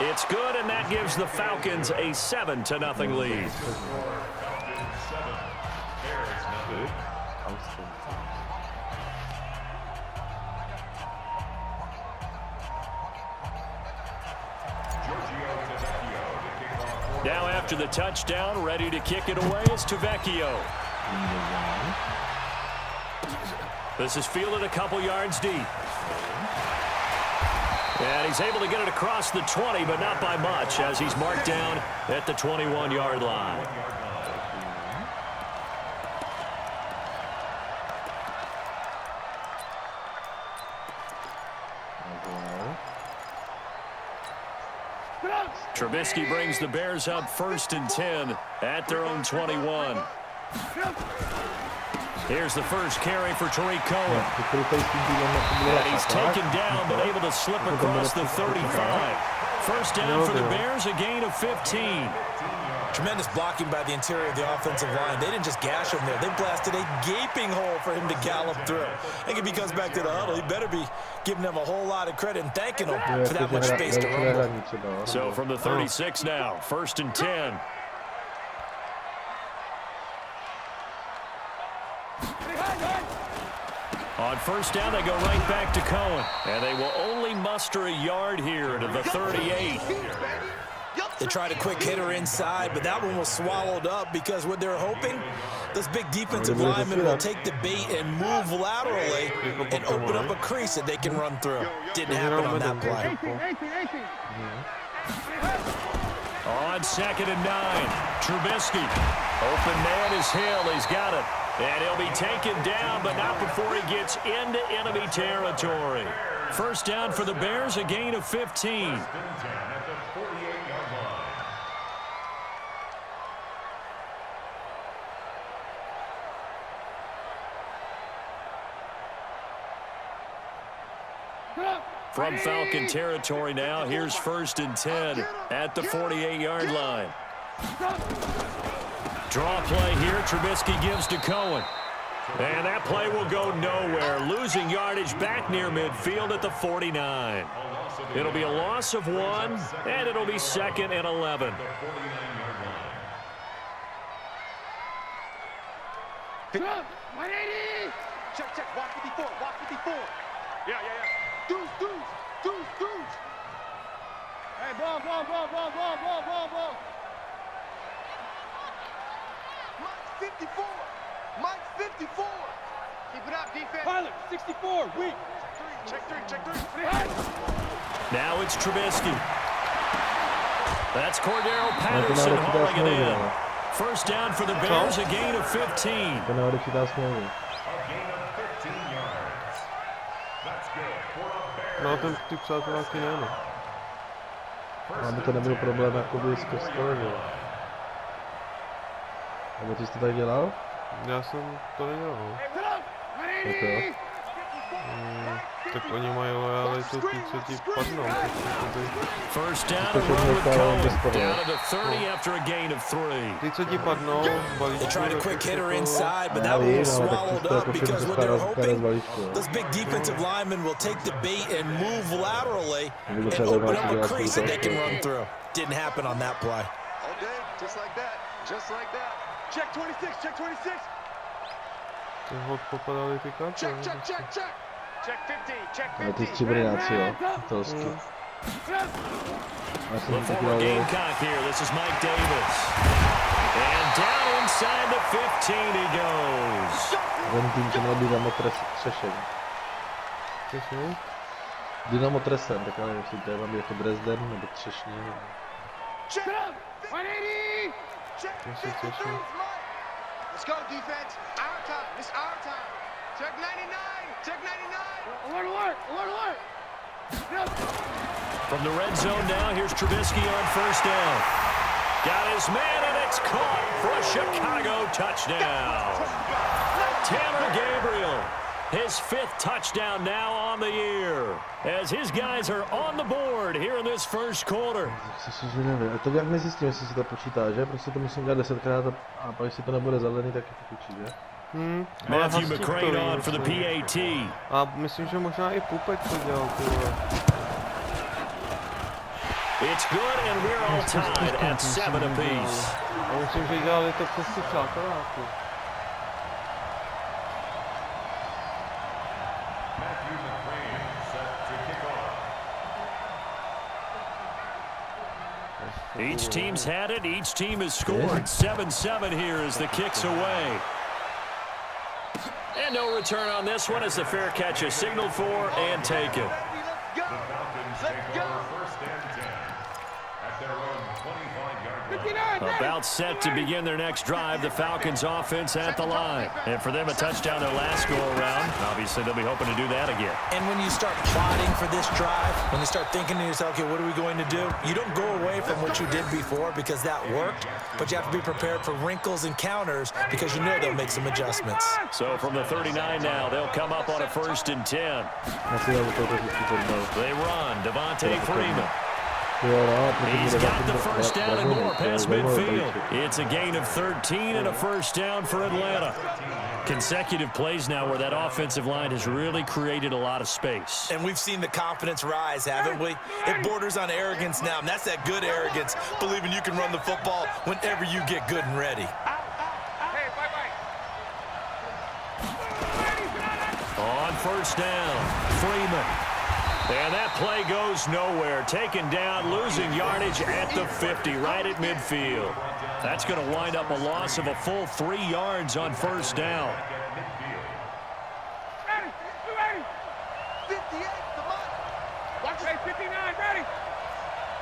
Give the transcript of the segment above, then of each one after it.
It's good, and that gives the Falcons a 7-0 lead. Now after the touchdown, ready to kick it away is Tavecchio. This is fielded a couple yards deep. And he's able to get it across the 20, but not by much, as he's marked down at the 21-yard line. Trubisky brings the Bears up 1st and 10 at their own 21. Here's the first carry for Tariq Cohen. And he's taken down, but able to slip across the 35. First down for the Bears, a gain of 15. Tremendous blocking by the interior of the offensive line. They didn't just gash him there. They blasted a gaping hole for him to gallop through. I think if he comes back to the huddle, he better be giving them a whole lot of credit and thanking them for that much space to run. So from the 36 now, 1st and 10. On first down, they go right back to Cohen. And they will only muster a yard here to the 38. They tried a quick hitter inside, but that one was swallowed up because what they're hoping, this big defensive lineman will take the bait and move laterally and open up a crease that they can run through. Didn't happen on that play. On 2nd and 9, Trubisky. Open man is Hill. He's got it. And he'll be taken down, but not before he gets into enemy territory. First down for the Bears, a gain of 15. From Falcon territory now, here's 1st and 10 at the 48-yard line. Draw play here, Trubisky gives to Cohen. And that play will go nowhere, losing yardage back near midfield at the 49. It'll be a loss of 1, and it'll be 2nd and 11. Check, check, walk 54, walk 54. Yeah. Deuce. Hey, ball. Mike 54. Keep it up, defense. Pilot, 64, weak. Check three. Now it's Trubisky. That's Cordero Patterson hauling it in. First down for the Bears, a gain of 15. No, ten typ přáteláky ne, no. Aby to nebyl problém jakoby z kostele, že jo. Nebo ty jsi to tady dělal? Já jsem to nedělal. Tak jo. Tak oni mají lojalitu ty, co ti padnou. First down and run with Cohen. Down to the 30 after a gain of 3. Ty, co ti padnou, They tried a quick hitter inside, but that one was swallowed up because what they're hoping, this big defensive lineman will take the bait and move laterally and open up a crease that they can run through. Didn't happen on that play. Okay, just like that. Check 26. Ty hod popadali ty karty. Check 50, check 50. Ale ty stříbrňáci, jo, italsky. The former Gamecock here, this is Mike Davis. And down inside the 15 he goes. Ten tým, co měl Dynamo Třešeň. Třešeň? Dynamo Třešeň, tak já nevím, jestli to je mám jako Dresden nebo Třešně. Check 180! Check 53, Let's go, defense. Our time. It's our time. Check 99. Check 99. Alert. From the red zone now, here's Trubisky on first down. Got his man, and it's caught for a Chicago touchdown. Tanner Gabriel, his 5th touchdown now on the year, as his guys are on the board here in this first quarter. To jak nezjistím, jestli si to počítá, že? Prostě to musím dělat 10krát a pak jestli to nebude zelený, tak je to počí, že? Matthew McCrane on for the PAT. A myslím, že možná i Pupek to dělal, tyhle. It's good, and we're all tied at 7 apiece. A myslím, že dělali to přes ty přáteláky. Each team's had it. Each team has scored. 7-7 here as the kick's away. And no return on this one as the fair catch is signaled for and taken. About set to begin their next drive, the Falcons offense at the line. And for them, a touchdown their last go-around. Obviously, they'll be hoping to do that again. And when you start plotting for this drive, when you start thinking to yourself, okay, what are we going to do? You don't go away from what you did before because that worked, but you have to be prepared for wrinkles and counters because you know they'll make some adjustments. So from the 39 now, they'll come up on a 1st and 10. They run. Devontae Freeman. He's got the first down and more past midfield. It's a gain of 13 and a first down for Atlanta. Consecutive plays now where that offensive line has really created a lot of space. And we've seen the confidence rise, haven't we? It borders on arrogance now, and that's that good arrogance, believing you can run the football whenever you get good and ready. On first down, Freeman. And that play goes nowhere. Taken down, losing yardage at the 50, right at midfield. That's going to wind up a loss of a full 3 yards on first down. 58, come on. Watch it, 59, ready.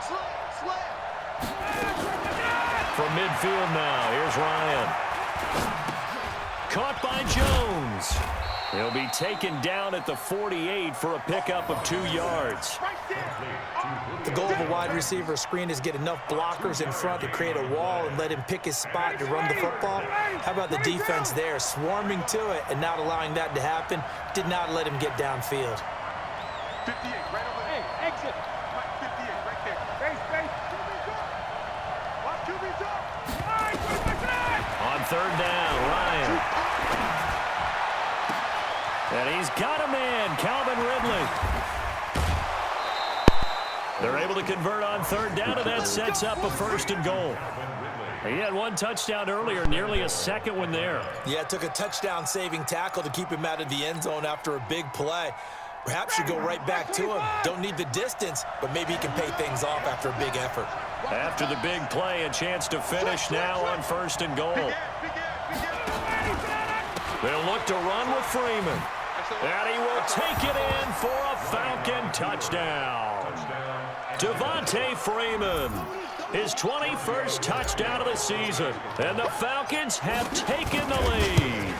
Slam. From midfield now, here's Ryan. Caught by Jones. He'll be taken down at the 48 for a pickup of 2 yards. The goal of a wide receiver screen is get enough blockers in front to create a wall and let him pick his spot to run the football. How about the defense there, swarming to it and not allowing that to happen? Did not let him get downfield. 58, right over there. Hey, exit. 58, right there. Space. QB's up. On third down, Ryan. And he's got a man, Calvin Ridley. They're able to convert on third down, and that sets up a 1st and goal. He had 1 touchdown earlier, nearly a second one there. Yeah, it took a touchdown-saving tackle to keep him out of the end zone after a big play. Perhaps you go right back to him. Don't need the distance, but maybe he can pay things off after a big effort. After the big play, a chance to finish now on 1st and goal. They'll look to run with Freeman. And he will take it in for a Falcon touchdown. Devontae Freeman, his 21st touchdown of the season. And the Falcons have taken the lead.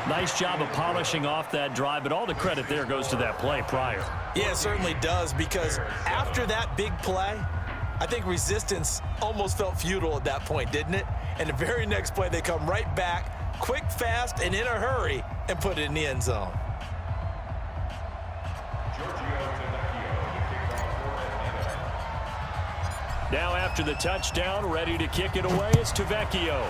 Nice job of polishing off that drive, but all the credit there goes to that play prior. Yeah, it certainly does, because after that big play, I think resistance almost felt futile at that point, didn't it? And the very next play, they come right back, quick, fast, and in a hurry, and put it in the end zone. Now after the touchdown, ready to kick it away, it's Tavecchio.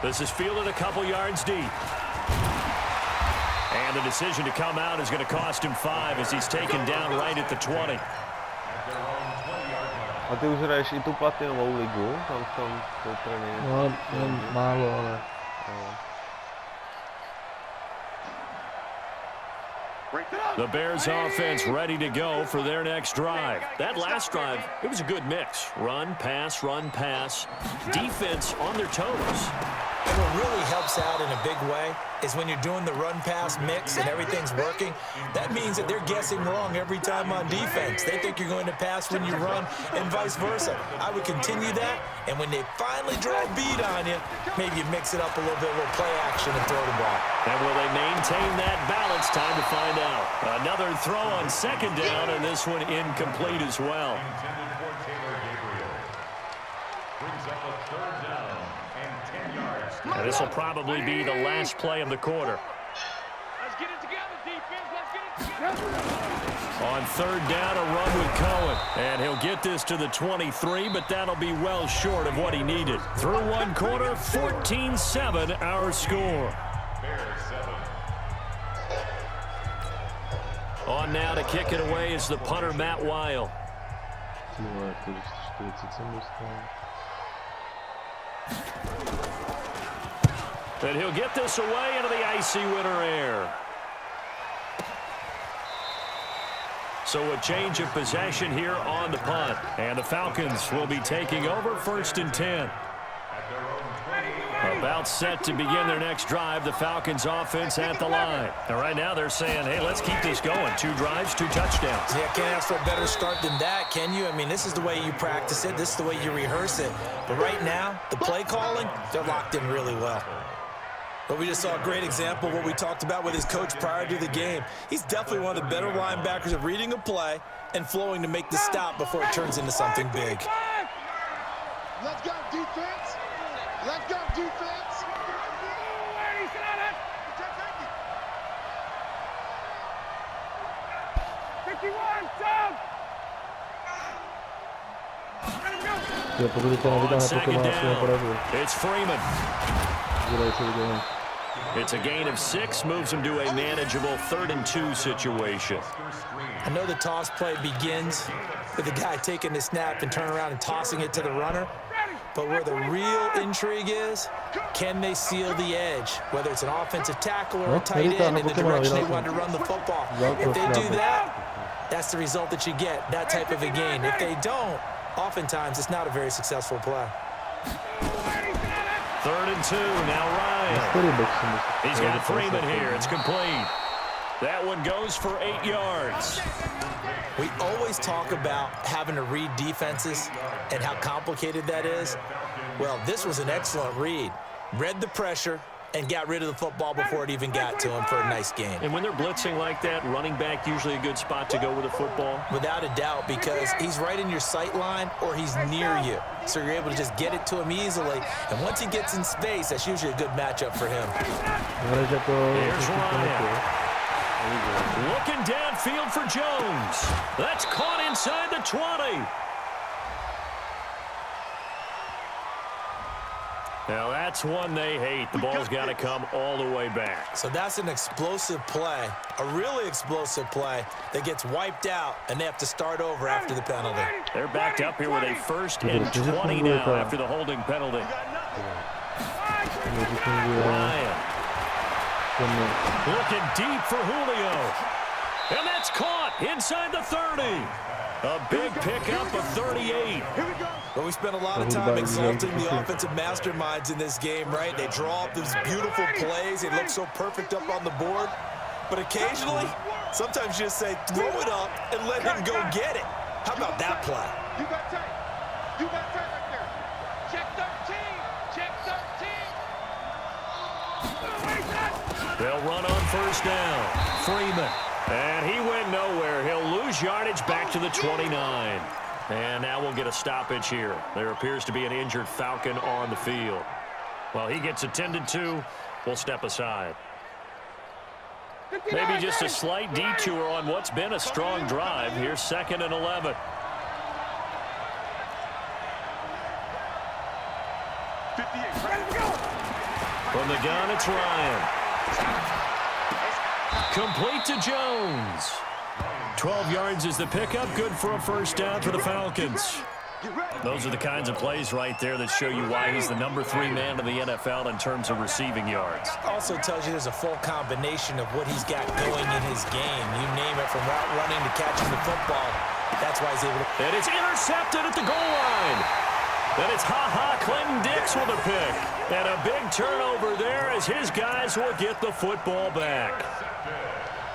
This is fielded a couple yards deep. And the decision to come out is going to cost him 5 as he's taken down right at the 20. A ty už hraješ i tu platinovou ligu? Tam to trénuješ? No, málo, ale... The Bears offense ready to go for their next drive. That last drive, it was a good mix. Run, pass, defense on their toes. And what really helps out in a big way is when you're doing the run-pass mix and everything's working, that means that they're guessing wrong every time on defense. They think you're going to pass when you run and vice versa. I would continue that, and when they finally draw a beat on you, maybe you mix it up a little bit, a little play action and throw the ball. And will they maintain that balance? Time to find out. Another throw on 2nd down, and this one incomplete as well. And this will probably be the last play of the quarter. Let's get it together, defense. Let's get it together. On 3rd down, a run with Cohen. And he'll get this to the 23, but that'll be well short of what he needed. Through 1 quarter, 14-7 our score. On now to kick it away is the punter, Matt Weil. And he'll get this away into the icy winter air. So a change of possession here on the punt. And the Falcons will be taking over 1st and 10. About set to begin their next drive. The Falcons offense at the line. And right now they're saying, hey, let's keep this going. 2 drives, 2 touchdowns. Yeah, can't ask for a better start than that, can you? I mean, this is the way you practice it. This is the way you rehearse it. But right now, the play calling, they're locked in really well. But we just saw a great example of what we talked about with his coach prior to the game. He's definitely one of the better linebackers at reading a play and flowing to make the stop before it turns into something big. Let's go, defense. Let's go, defense. 51, Tom. On second down, it's Freeman. It's a gain of 6, moves him to a manageable 3rd and 2 situation. I know the toss play begins with the guy taking the snap and turning around and tossing it to the runner. But where the real intrigue is, can they seal the edge? Whether it's an offensive tackle or a tight end in the direction they want to run the football. If they do that, that's the result that you get, that type of a gain. If they don't, oftentimes it's not a very successful play. 3rd and 2, now Ryan. He's got Freeman here, it's complete. That one goes for 8 yards. We always talk about having to read defenses and how complicated that is. Well, this was an excellent read. Read the pressure and got rid of the football before it even got to him for a nice gain. And when they're blitzing like that, running back usually a good spot to go with the football? Without a doubt, because he's right in your sight line or he's near you. So you're able to just get it to him easily. And once he gets in space, that's usually a good matchup for him. Here's Ryan. Looking downfield for Jones. That's caught inside the 20. Now that's one they hate. The ball's got to come all the way back. So that's an explosive play, a really explosive play that gets wiped out, and they have to start over after the penalty. They're backed up here with a 1st and 20 now after the holding penalty. Ryan. Looking deep for Julio. And that's caught inside the 30. A big pickup of 38. Well, we spent a lot of time exalting the offensive masterminds in this game, right? They draw up these beautiful plays. They look so perfect up on the board. But occasionally, sometimes you just say, throw it up and let him go get it. How about that play? You got tight. You got tight right there. Check 13. Check 13. They'll run on 1st down. Freeman. And he went nowhere. He'll lose yardage back to the 29. And now we'll get a stoppage here. There appears to be an injured Falcon on the field. Well, he gets attended to. We'll step aside. Maybe just a slight detour on what's been a strong drive. Here's 2nd and 11. From the gun, it's Ryan. Complete to Jones. 12 yards is the pickup. Good for a 1st down for the Falcons. Those are the kinds of plays right there that show you why he's the number 3 man in the NFL in terms of receiving yards. Also tells you there's a full combination of what he's got going in his game. You name it, from route running to catching the football. That's why he's able to... And it's intercepted at the goal line. Then it's Clinton Dix with a pick. And a big turnover there as his guys will get the football back.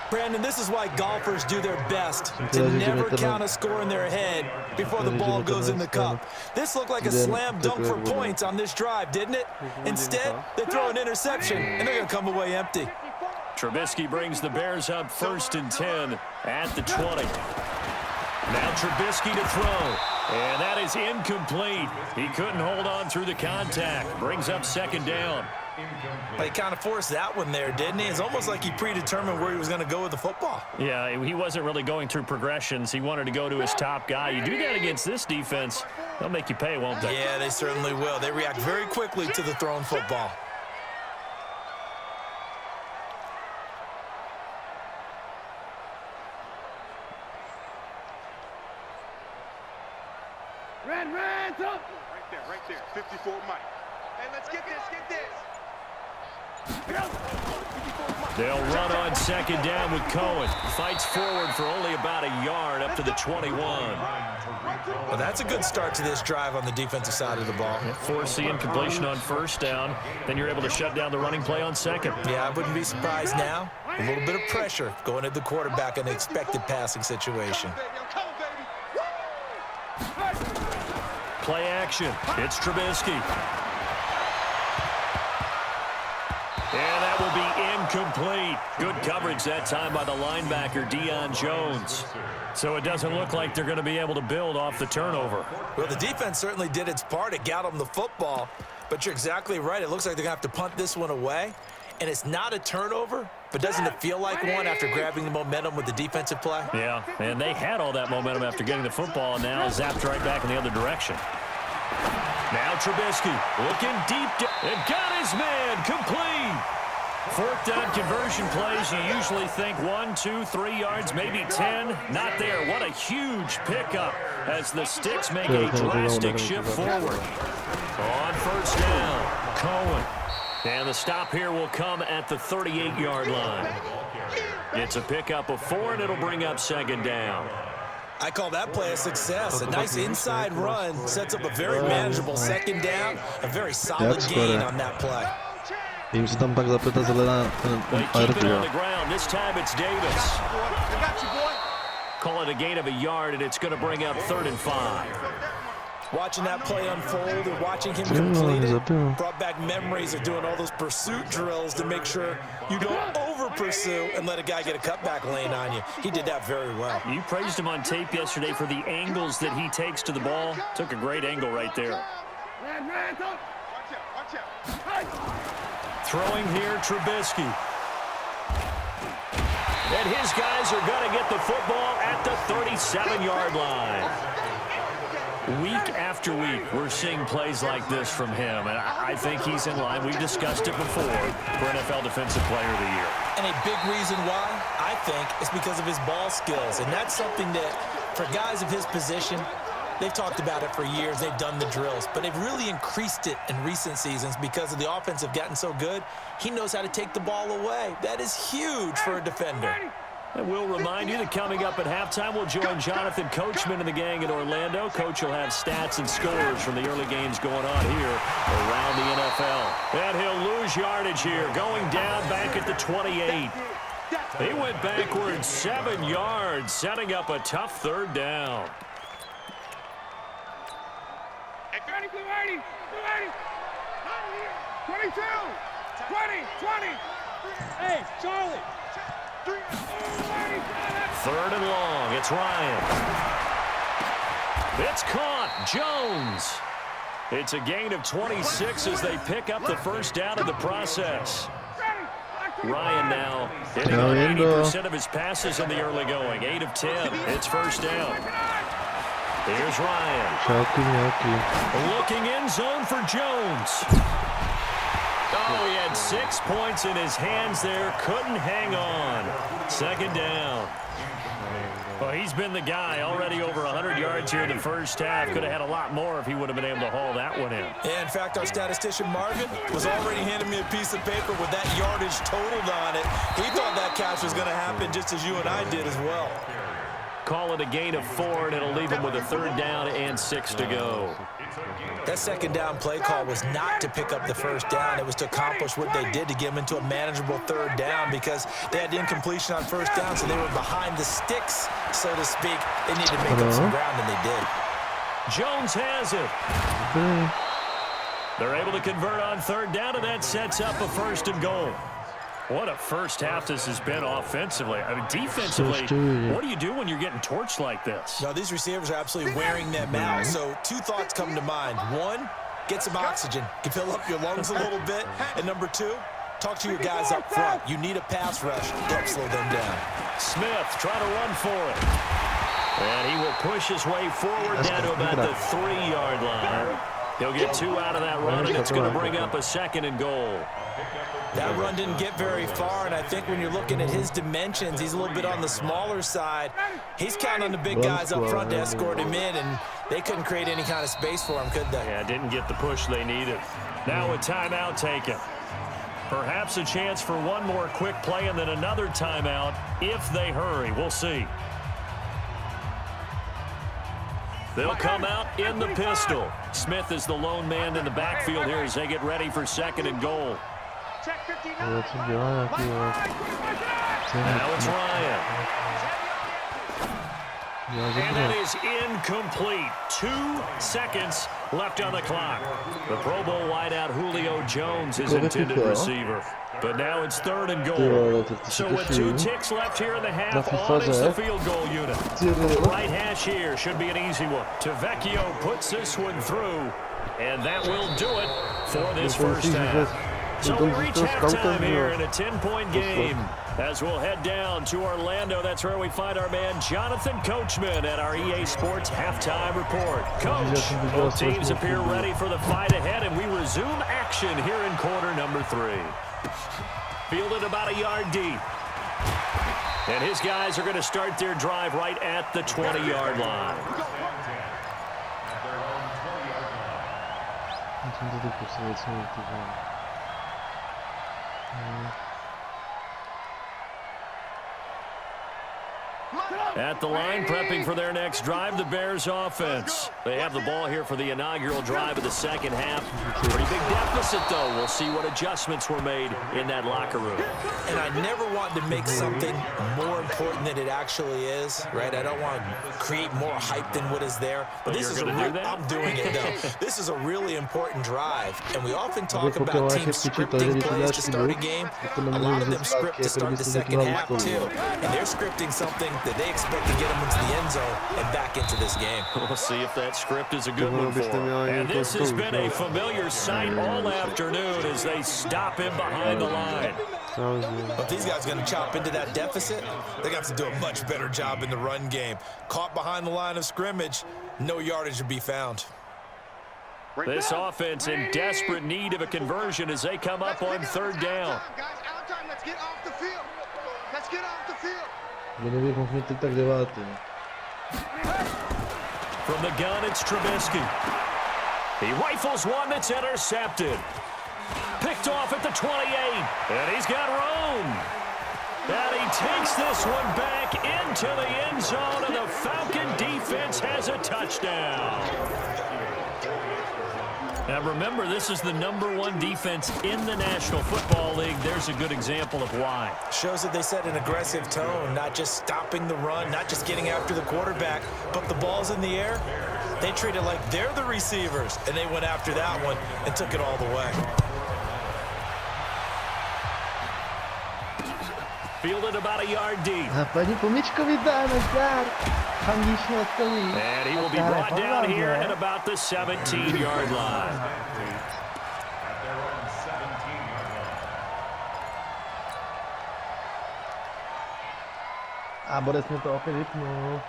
Brandon, this is why golfers do their best to never count a score in their head before the ball goes in the cup. This looked like a slam dunk for points on this drive, didn't it? Instead, they throw an interception, and they're going to come away empty. Trubisky brings the Bears up 1st and 10 at the 20. Now Trubisky to throw, and that is incomplete. He couldn't hold on through the contact. Brings up 2nd down. But he kind of forced that one there, didn't he? It's almost like he predetermined where he was going to go with the football. Yeah, he wasn't really going through progressions. He wanted to go to his top guy. You do that against this defense, they'll make you pay, won't they? Yeah, they certainly will. They react very quickly to the thrown football. Red, up. Right there. 54 Mike. Hey, let's get this. They'll run on second down with Cohen. Fights forward for only about a yard up to the 21. Well, that's a good start to this drive on the defensive side of the ball. Force the incompletion on first down. Then you're able to shut down the running play on second. Yeah, I wouldn't be surprised now. A little bit of pressure going at the quarterback in an expected passing situation. Play action. It's Trubisky. And that will be incomplete. Good coverage that time by the linebacker, Deion Jones. So it doesn't look like they're going to be able to build off the turnover. Well, the defense certainly did its part. It got them the football. But you're exactly right. It looks like they're going to have to punt this one away. And it's not a turnover, but doesn't it feel like one after grabbing the momentum with the defensive play? Yeah, and they had all that momentum after getting the football, and now zapped right back in the other direction. Now Trubisky looking deep and got his man complete. Fourth down conversion plays, you usually think 1, 2, 3 yards, maybe 10. Not there. What a huge pickup as the Sticks make a drastic shift forward. On first down, Cohen. And the stop here will come at the 38-yard line. It's a pickup of 4, and it'll bring up second down. I call that play a success. A nice inside run sets up a very manageable second down. A very solid gain on that play. Im się tam tak zapyta Zelena They keep it on the ground. This time it's Davis. Call it a gain of a yard, and it's going to bring up 3rd and 5. Watching that play unfold and watching him complete it brought back memories of doing all those pursuit drills to make sure you don't over-pursue and let a guy get a cutback lane on you. He did that very well. You praised him on tape yesterday for the angles that he takes to the ball. Took a great angle right there. Throwing here, Trubisky. And his guys are going to get the football at the 37-yard line. Week after week, we're seeing plays like this from him, and I think he's in line. We've discussed it before for NFL Defensive Player of the Year. And a big reason why, I think, is because of his ball skills. And that's something that, for guys of his position, they've talked about it for years. They've done the drills. But they've really increased it in recent seasons because of the offense have gotten so good. He knows how to take the ball away. That is huge for a defender. And we'll remind you that coming up at halftime, we'll join Jonathan Coachman and the gang in Orlando. Coach will have stats and scores from the early games going on here around the NFL. And he'll lose yardage here, going down back at the 28. He went backwards 7 yards, setting up a tough 3rd down. Hey, 30, 22, 20. Hey, Charlie. 3rd and long. It's Ryan. It's caught. Jones. It's a gain of 26 as they pick up the first down in the process. Ryan now hitting on 80% of his passes in the early going. 8 of 10. It's first down. Here's Ryan. Looking end zone for Jones. Oh, he had 6 points in his hands there. Couldn't hang on. Second down. Well, he's been the guy already over 100 yards here in the first half. Could have had a lot more if he would have been able to haul that one in. Yeah, in fact, our statistician Marvin was already handing me a piece of paper with that yardage totaled on it. He thought that catch was going to happen just as you and I did as well. Call it a gain of 4, and it'll leave him with a 3rd down and 6 to go. That second down play call was not to pick up the first down. It was to accomplish what they did to get them into a manageable 3rd down because they had the incompletion on first down, so they were behind the sticks, so to speak. They needed to make up some ground, and they did. Jones has it. They're able to convert on 3rd down, and that sets up a 1st and goal. What a first half this has been offensively. I mean, defensively, what do you do when you're getting torched like this? No, these receivers are absolutely wearing them out. So 2 thoughts come to mind. 1, get some oxygen. You can fill up your lungs a little bit. And number 2, talk to your guys up front. You need a pass rush to help slow them down. Smith trying to run for it. And he will push his way forward down to about the 3-yard line. He'll get 2 out of that run, and it's going to bring up a 2nd and goal. That run didn't get very far, and I think when you're looking at his dimensions, he's a little bit on the smaller side. He's counting on the big guys up front to escort him in, and they couldn't create any kind of space for him, could they? Yeah, didn't get the push they needed. Now a timeout taken. Perhaps a chance for one more quick play and then another timeout if they hurry. We'll see. They'll come out in the pistol. Smith is the lone man in the backfield here as they get ready for 2nd and goal. Ale co dělá nějaký, Now it's Ryan. And it is incomplete. 2 seconds left on the clock. The Pro Bowl wideout Julio Jones is intended receiver. But now it's 3rd and goal. So with 2 ticks left here in the half, on is the field goal unit. Right hash here should be an easy one. Tavecchio puts this one through, and that will do it for this first half. So we reach halftime here in a 10-point game. As we'll head down to Orlando, that's where we find our man Jonathan Coachman at our EA Sports Halftime Report. Coach, both teams appear ready for the fight ahead, and we resume action here in quarter number 3. Fielded about a yard deep. And his guys are going to start their drive right at the 20-yard line. At the line, prepping for their next drive, the Bears offense. They have the ball here for the inaugural drive of the second half. Pretty big deficit, though. We'll see what adjustments were made in that locker room. And I never want to make something more important than it actually is, right? I don't want to create more hype than what is there. But this is I'm doing it, though. This is a really important drive. And we often talk about teams scripting plays to start a game. A lot of them script to start the second half, too. And they're scripting something that they expect to get them into the end zone and back into this game. We'll see if that script is a good one for them. And this has been a familiar sight all afternoon as they stop him behind the line. If these guys are going to chop into that deficit, they're going to have to do a much better job in the run game. Caught behind the line of scrimmage, no yardage to be found. This offense in desperate need of a conversion as they come up on 3rd down. Guys, out time. Let's get off the field. Let's get off the field. From the gun, it's Trubisky. He rifles one that's intercepted. Picked off at the 28, and he's got room. And he takes this one back into the end zone, and the Falcon defense has a touchdown. Now remember, this is the #1 defense in the National Football League. There's a good example of why. Shows that they set an aggressive tone, not just stopping the run, not just getting after the quarterback, but the ball's in the air. They treat it like they're the receivers, and they went after that one and took it all the way. Fielded about a yard deep. A paní Pomičkovi dáme zdar. And he will be brought down here at about the 17-yard line. A Borec mě to opět vypnul.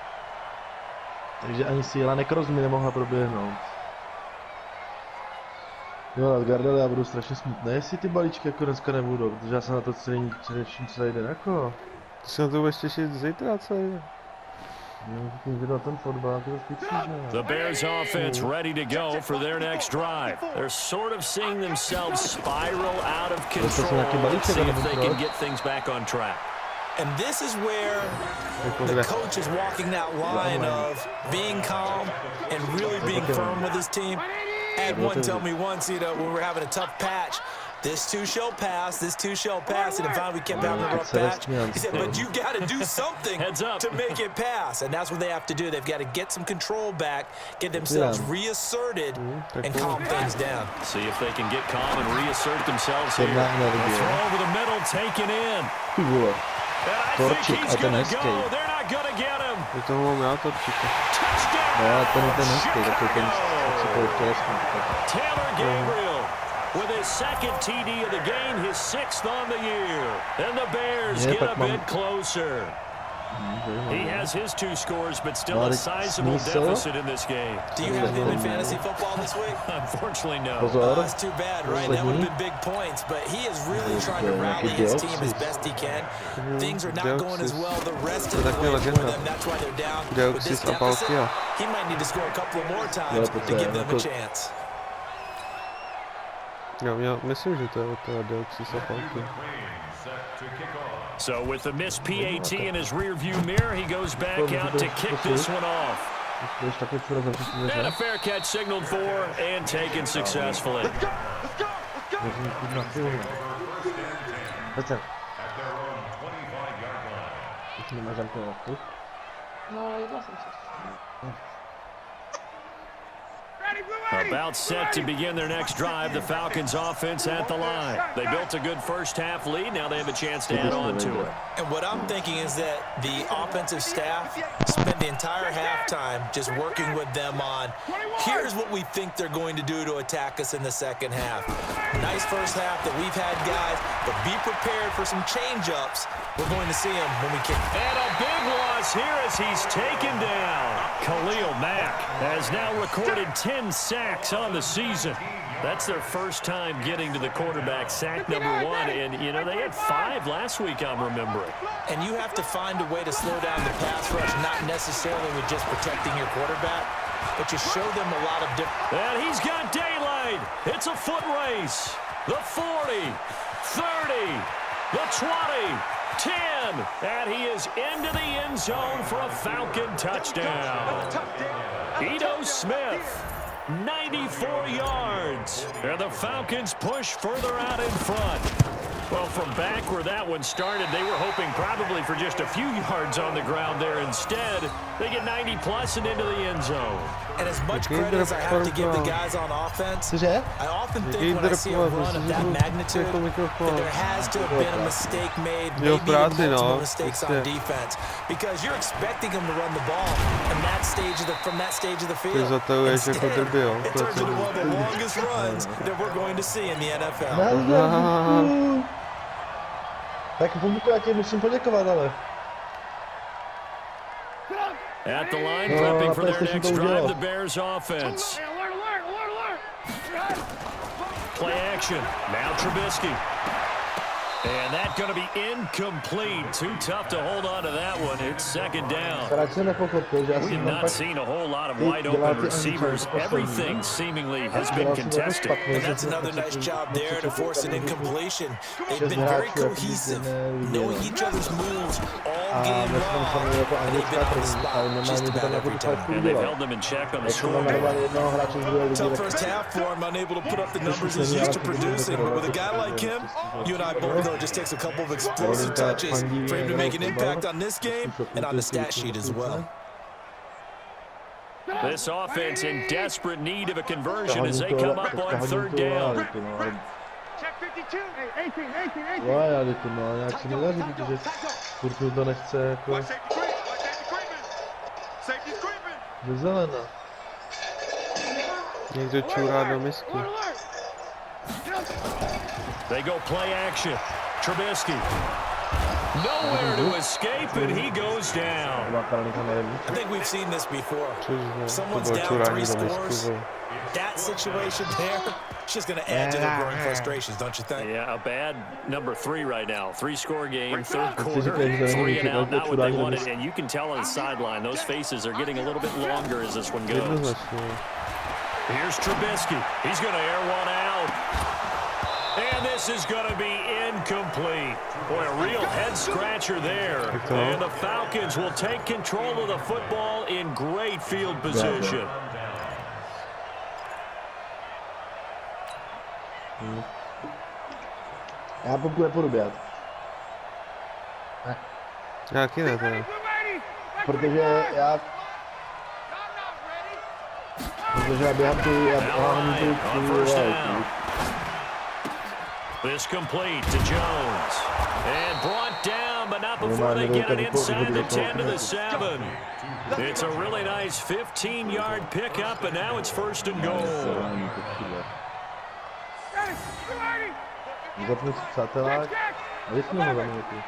Takže ani síla nekroz mi nemohla proběhnout. Jo, Gardel, já budu strašně smutný, jestli ty balíčky jako dneska nebudou, protože já jsem na to především celý den jako. Ty se na to budeš těšit zítra celý den. The Bears offense ready to go for their next drive. They're sort of seeing themselves spiral out of control. See if they can get things back on track. And this is where the coach is walking that line of being calm and really being firm with his team. Had one tell me once, you know, when we were having a tough patch, this too shall pass, this too shall pass, and then finally we kept having a rough patch. He said, but you got to do something to make it pass, and that's what they have to do. They've got to get some control back, get themselves reasserted, and calm things down. See if they can get calm and reassert themselves here. Throw over the middle, taken in. And I think he's going to go. They're not going to get him. Taylor Gabriel with his 2nd TD of the game, his 6th on the year. And the Bears get a bit closer. He has his 2 scores, but still a sizable deficit in this game. Do you have him in fantasy football this week? Unfortunately, no. That's too bad, right? That would have been big points, but he is really trying to rally his team as best he can. Things are not going as well the rest of the way for them. That's why they're down. With this deficit, he might need to score a couple of more times to give them a chance. Já myslím, že to je od toho Deoxys a Falky. So with the missed PAT in his rearview mirror, he goes back out to kick this one off. And a fair catch signaled for and taken successfully. About set to begin their next drive, the Falcons offense at the line. They built a good first half lead. Now they have a chance to add on to it. And what I'm thinking is that the offensive staff spent the entire halftime just working with them on, here's what we think they're going to do to attack us in the second half. Nice first half that we've had, guys, but be prepared for some change-ups. We're going to see them when we kick. And a big loss here as he's taken down. Khalil Mack has now recorded 10 sacks on the season. That's their first time getting to the quarterback, sack number 1. And, you know, they had 5 last week, I'm remembering. And you have to find a way to slow down the pass rush, not necessarily with just protecting your quarterback, but you show them a lot of different. And he's got daylight. It's a foot race. The 40, 30, the 20. 10, and he is into the end zone for a Falcon touchdown. Ito Smith, 94 yards, and the Falcons push further out in front. Well, from back where that one started, they were hoping probably for just a few yards on the ground there. Instead, they get 90-plus and into the end zone. And as much credit as I have to give the guys on offense, I often think when I see a run of that magnitude that there has to have been a mistake made, maybe even multiple mistakes on defense, because you're expecting them to run the ball from that stage of the field. Instead, it turns into one of the longest runs that we're going to see in the NFL. Tak Bumbuku, já ti musím poděkovat, ale. At the line, prepping for their next drive, the Bears offense. Play action. Now Trubisky. And that's going to be incomplete. Too tough to hold on to that one. It's second down. We have not seen a whole lot of wide-open receivers. Everything seemingly has been contested. And that's another nice job there to force an incompletion. They've been very cohesive, knowing each other's moves all game long, and they've been on the spot just about every time. And they've held them in check on the scoreboard. Tough first half for him, unable to put up the numbers he's used to producing. But with a guy like him, you and I both know it just takes a couple of explosive touches for him to make an impact on this game and on the stat sheet as well. This offense in desperate need of a conversion as they come up on third down. Check 52. 18. Ale to no, jak se nedaří, protože furt to nechce jako... Do zelena. Někdo čurá do misky. They go play action. Trubisky. Nowhere to escape, and he goes down. I think we've seen this before. Someone's down 3 scores. That situation there, it's just going to add to their growing frustrations, don't you think? Yeah, a bad number 3 right now. 3-score game, third quarter, 3 and out, not what they wanted. And you can tell on the sideline, those faces are getting a little bit longer as this one goes. Here's Trubisky. He's going to air one out. And this is going to be incomplete. Boy, a real head-scratcher there. And the Falcons will take control of the football in great field position. Já popůjde porubět. Jaký ne to? Protože já běhám tu This complete to Jones. And brought down, but not before they get it inside the 10 to the 7. It's a really nice 15-yard pickup, and now it's first and goal. Zapnu si přátelák a vypnu ho za minutu.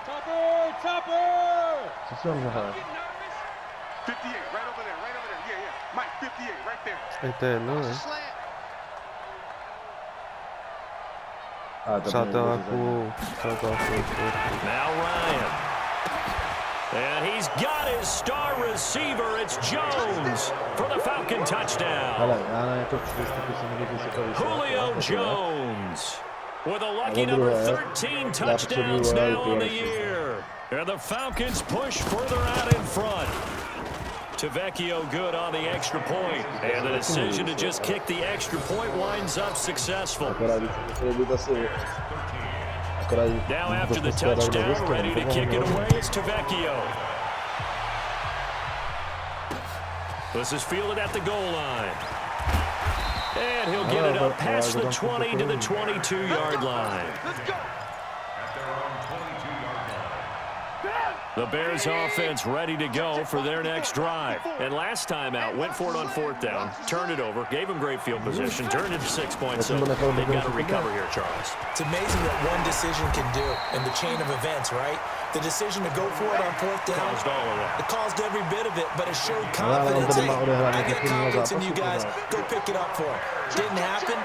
Co si mám zahrát? 58, right over there, right over there. Yeah, yeah. Mike, 58, right there. To je jedno, ne? A, to Přáteláku. Now Ryan. And he's got his star receiver. It's Jones for the Falcon touchdown. Ale, já ne, to taky jsem někdy si to vysvětlil. Julio Jones with a lucky number 13 touchdowns now on the year. And the Falcons push further out in front. Tavecchio good on the extra point. And the decision to just kick the extra point winds up successful. Now after the touchdown, ready to kick it away is Tavecchio. This is fielded at the goal line. And he'll get it up past the 20 to the 22-yard line. The Bears offense ready to go for their next drive. And last time out, went for it on fourth down, turned it over, gave them great field position, turned it to 6 points. So they've got to recover here, Charles. It's amazing what one decision can do in the chain of events, right? The decision to go for it on fourth down. Caused all of that. It caused every bit of it, but it showed confidence. Hey, I got confidence in you guys. Go pick it up for him. Didn't happen.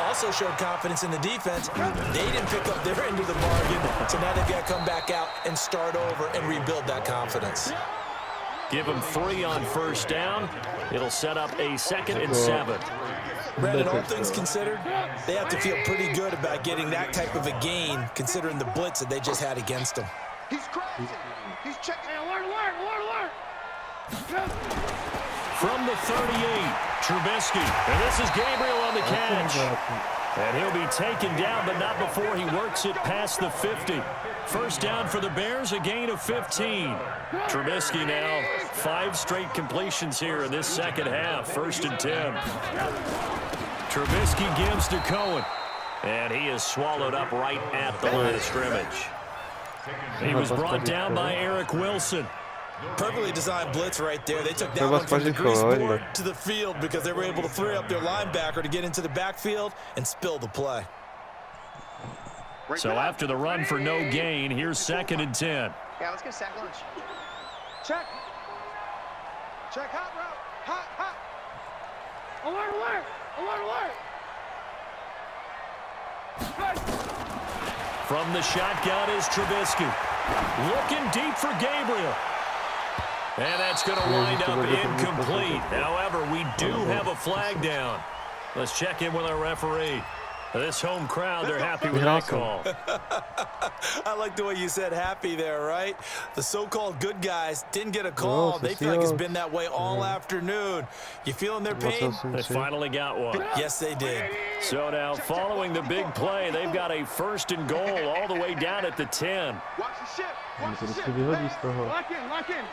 Also showed confidence in the defense. They didn't pick up their end of the bargain, so now they've got to come back out and start over and rebuild that confidence. Give them 3 on first down. It'll set up a 2nd and 7. Brandon, all things considered, they have to feel pretty good about getting that type of a gain, considering the blitz that they just had against them. He's crazy. He's checking. Hey, alert. From the 38, Trubisky. And this is Gabriel on the catch. And he'll be taken down, but not before he works it past the 50. First down for the Bears, a gain of 15. Trubisky now, 5 straight completions here in this second half. 1st and 10. Trubisky gives to Cohen. And he is swallowed up right at the line of scrimmage. He was brought down by Eric Wilson. Perfectly designed blitz right there. They took that one from the grease board to the field because they were able to free up their linebacker to get into the backfield and spill the play. So after the run for no gain, here's 2nd and 10. Yeah, let's get sack lunch. Check, hot route. Hot. Alert. From the shotgun is Trubisky. Looking deep for Gabriel. And that's going to wind up incomplete. However, we do have a flag down. Let's check in with our referee. This home crowd, they're happy with that call. I like the way you said happy there, right? The so-called good guys didn't get a call. They feel like it's been that way all afternoon. You feeling their pain? They finally got one. Yes, they did. So now, following the big play, they've got a 1st and goal all the way down at the 10. Watch the ship. Oni se vždycky vyhodí z toho. Lock in.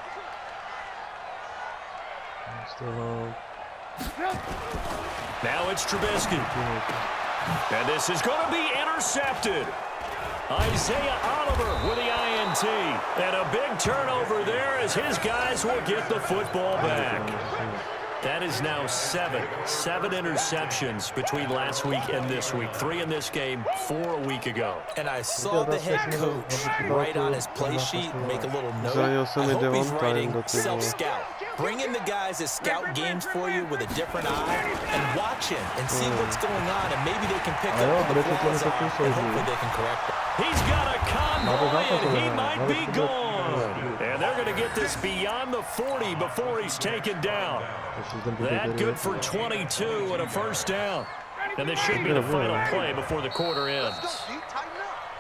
Now it's Trubisky. And this is going to be intercepted. Isaiah Oliver with the INT. And a big turnover there as his guys will get the football back. That is now 7 interceptions between last week and this week. 3 in this game, 4 a week ago. And I saw the head coach write on his play sheet, make a little note. I hope he's writing self-scout. Bring in the guys that scout games for you with a different eye and watch him and see what's going on, and maybe they can pick up what the flaws are, and hopefully they can correct them. He's got a convoy, and he might be gone. And they're going to get this beyond the 40 before he's taken down. That good for 22 and a 1st down. And this should be the final play before the quarter ends.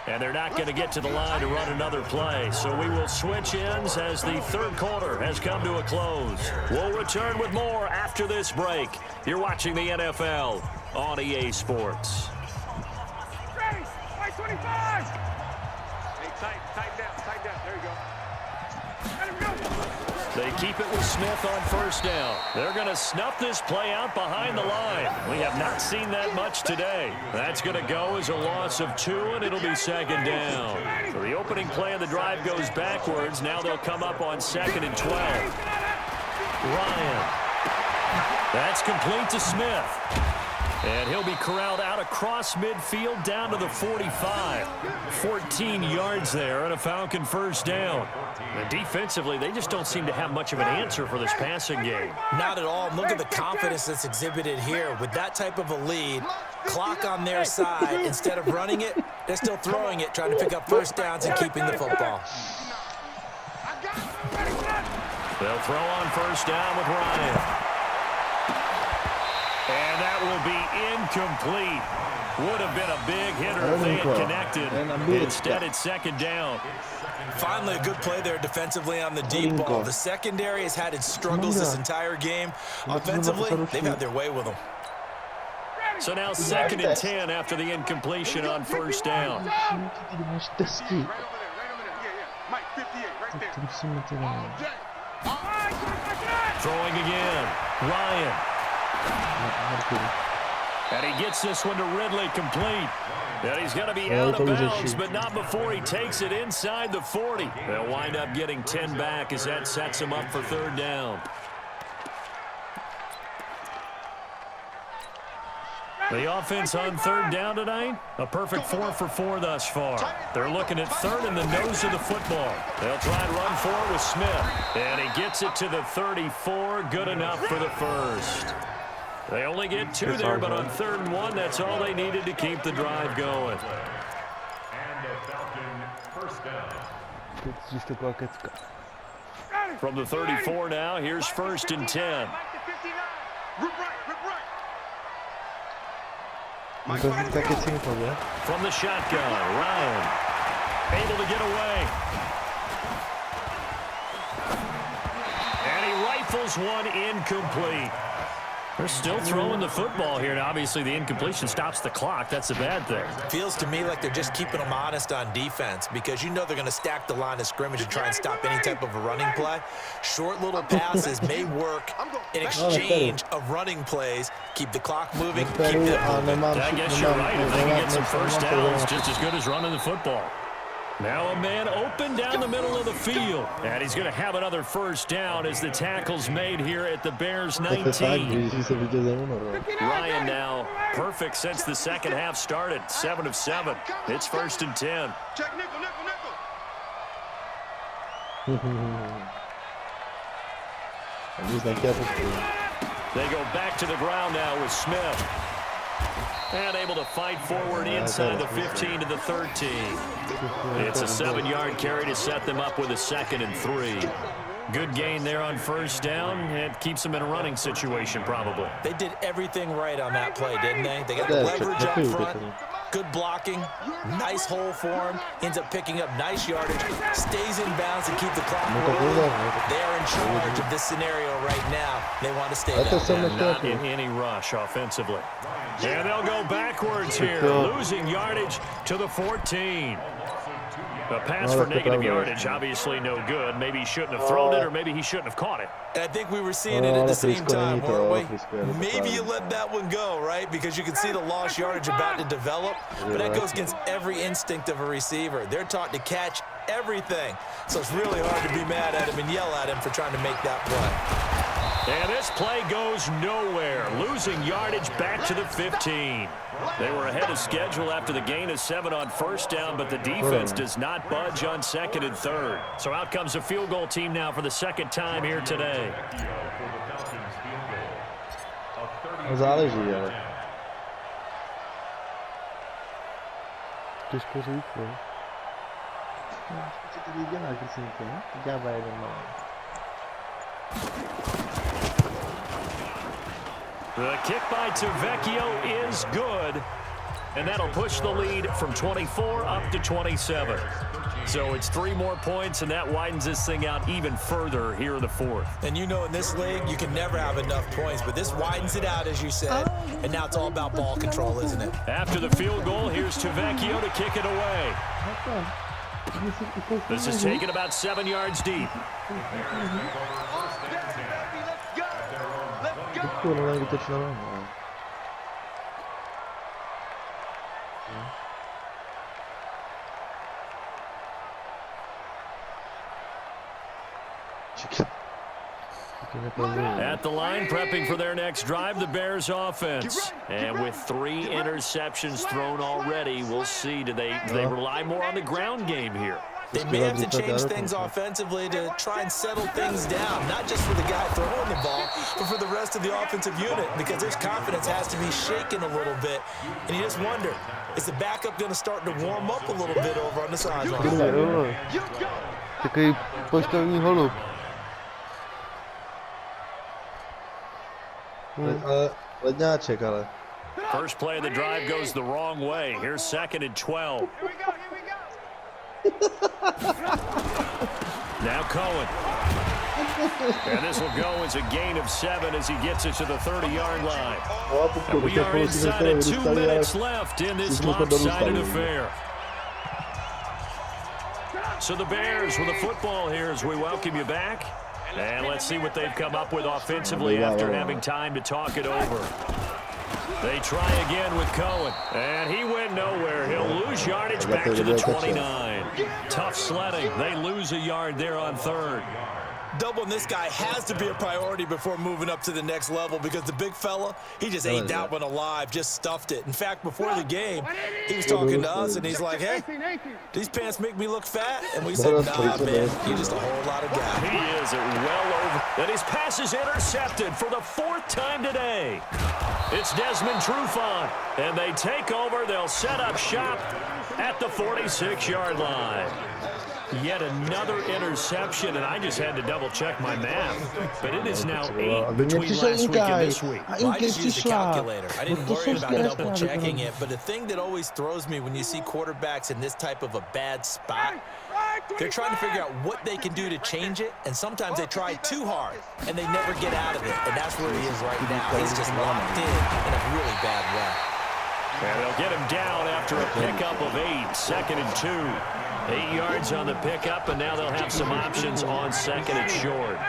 And they're not going to get to the line to run another play. So we will switch ends as the 3rd quarter has come to a close. We'll return with more after this break. You're watching the NFL on EA Sports. Ready. White 25. Hey, tight down. There you go. Let him go. They keep it with Smith on 1st down. They're going to snuff this play out behind the line. We have not seen that much today. That's going to go as a loss of 2, and it'll be 2nd down. So the opening play of the drive goes backwards. Now they'll come up on 2nd and 12. Ryan. That's complete to Smith. And he'll be corralled out across midfield down to the 45. 14 yards there and a Falcon first down. And defensively, they just don't seem to have much of an answer for this passing game. Not at all. Look at the confidence that's exhibited here. With that type of a lead, clock on their side, instead of running it, they're still throwing it, trying to pick up first downs and keeping the football. They'll throw on first down with Ryan. And that will be incomplete. Would have been a big hitter if they had connected. Instead, it's second down. Finally, a good play there defensively on the deep ball. The secondary has had its struggles this entire game. Offensively, they've had their way with them. So now second and 10 after the incompletion on first down. Throwing again. Ryan. And he gets this one to Ridley complete. And he's going to be out of bounds, but not before he takes it inside the 40. They'll wind up getting 10 back as that sets him up for third down. The offense on third down tonight, a perfect 4 for 4 thus far. They're looking at third in the nose of the football. They'll try and run for it with Smith. And he gets it to the 34, good enough for the first. They only get 2 there, but on third and 1, that's all they needed to keep the drive going. From the 34 now, here's first and 10. From the shotgun, Ryan able to get away. And he rifles one incomplete. They're still throwing the football here, and obviously the incompletion stops the clock. That's a bad thing. Feels to me like they're just keeping them honest on defense because you know they're going to stack the line of scrimmage and try and stop any type of a running play. Short little passes may work in exchange of running plays. Keep the clock moving, keep them moving. I guess you're right. If they can get some first downs, just as good as running the football. Now a man open down the middle of the field. And he's going to have another first down as the tackle's made here at the Bears 19. Ryan now perfect since the second half started. 7 of 7. It's first and 10. They go back to the ground now with Smith. And able to fight forward inside the 15 to the 13. It's a 7-yard carry to set them up with a second and 3. Good gain there on first down. It keeps them in a running situation probably. They did everything right on that play, didn't they? They got leverage up front. Good blocking. Nice hole for him. Ends up picking up nice yardage. Stays in bounds and keep the clock rolling. They are in charge of this scenario right now. They want to stay down. Not in any rush offensively. And they'll go backwards here, losing yardage to the 14. A pass for negative yardage, obviously no good. Maybe he shouldn't have thrown it, or maybe he shouldn't have caught it. And I think we were seeing it at the same time, weren't we? Maybe you let that one go, right? Because you can see the lost yardage about to develop. But that goes against every instinct of a receiver. They're taught to catch everything. So it's really hard to be mad at him and yell at him for trying to make that play. And this play goes nowhere, losing yardage back to the 15. They were ahead of schedule after the gain of 7 on first down, but the defense does not budge on second and third. So out comes a field goal team now for the second time here today. Záleží, ale. Těžko říct, no. Co ty děláš, prosím, dělá jeden malý. The kick by Tavecchio is good, and that'll push the lead from 24 up to 27. So it's 3 more points, and that widens this thing out even further here in the fourth. And you know in this league, you can never have enough points, but this widens it out, as you said, and now it's all about ball control, isn't it? After the field goal, here's Tavecchio to kick it away. This is taken about 7 yards deep. At the line, prepping for their next drive, the Bears offense. And with 3 interceptions thrown already, we'll see. Do they rely more on the ground game here? They may have to change things offensively to try and settle things down, not just for the guy throwing the ball, but for the rest of the offensive unit, because his confidence has to be shaken a little bit. And you just wonder, is the backup going to start to warm up a little bit over on the sideline? Takový poštovní holub. Ledňáček, ale. First play of the drive goes the wrong way. Here's 2nd and 12. Now Cohen. And this will go as a gain of 7 as he gets it to the 30-yard line. And we are inside of 2 minutes left in this lopsided affair. So the Bears with the football here as we welcome you back. And let's see what they've come up with offensively after having time to talk it over. They try again with Cohen, and he went nowhere. He'll lose yardage back to the 29. Tough sledding. They lose a yard there on 3rd. Doubling this guy has to be a priority before moving up to the next level, because the big fella, he just ate that one alive, just stuffed it. In fact, before the game, he was talking to us, and he's like, hey, these pants make me look fat? And we said, nah, man, you're just a whole lot of guy. He is well over. And his pass is intercepted for the 4th time today. It's Desmond Trufant, and they take over. They'll set up shop at the 46-yard line. Yet another interception, and I just had to double-check my math. But it is now 8 between last week and this week. Well, I just used a calculator. I didn't worry about double-checking it. But the thing that always throws me when you see quarterbacks in this type of a bad spot, they're trying to figure out what they can do to change it, and sometimes they try too hard, and they never get out of it. And that's where he is right now. He's just locked in a really bad way. And they'll get him down after a pickup of 8, 2nd and 2. 8 yards on the pickup, and now they'll have some options on 2nd and short.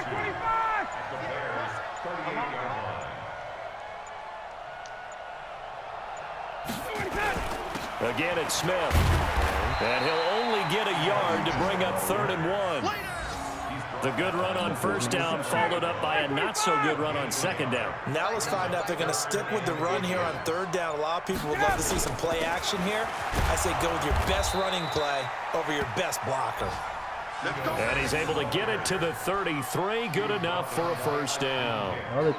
Again, it's Smith. And he'll only get a yard to bring up 3rd and 1. The good run on 1st down followed up by a not-so-good run on 2nd down. Now let's find out if they're going to stick with the run here on 3rd down. A lot of people would love to see some play action here. I say go with your best running play over your best blocker. And he's able to get it to the 33. Good enough for a 1st down. Well,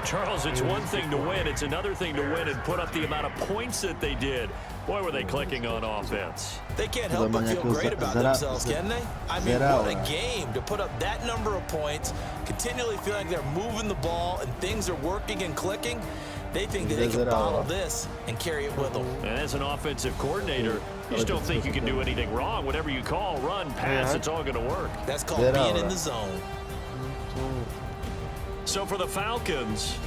Charles, it's one thing to win. It's another thing to win and put up the amount of points that they did. Boy, were they clicking on offense. They can't help but feel great about themselves, can they? I mean, what a game to put up that number of points, continually feeling like they're moving the ball and things are working and clicking. They think that they can bottle this and carry it with them. And as an offensive coordinator, you just don't think you can do anything wrong. Whatever you call, run, pass, it's all going to work. That's called being in the zone. So for the Falcons,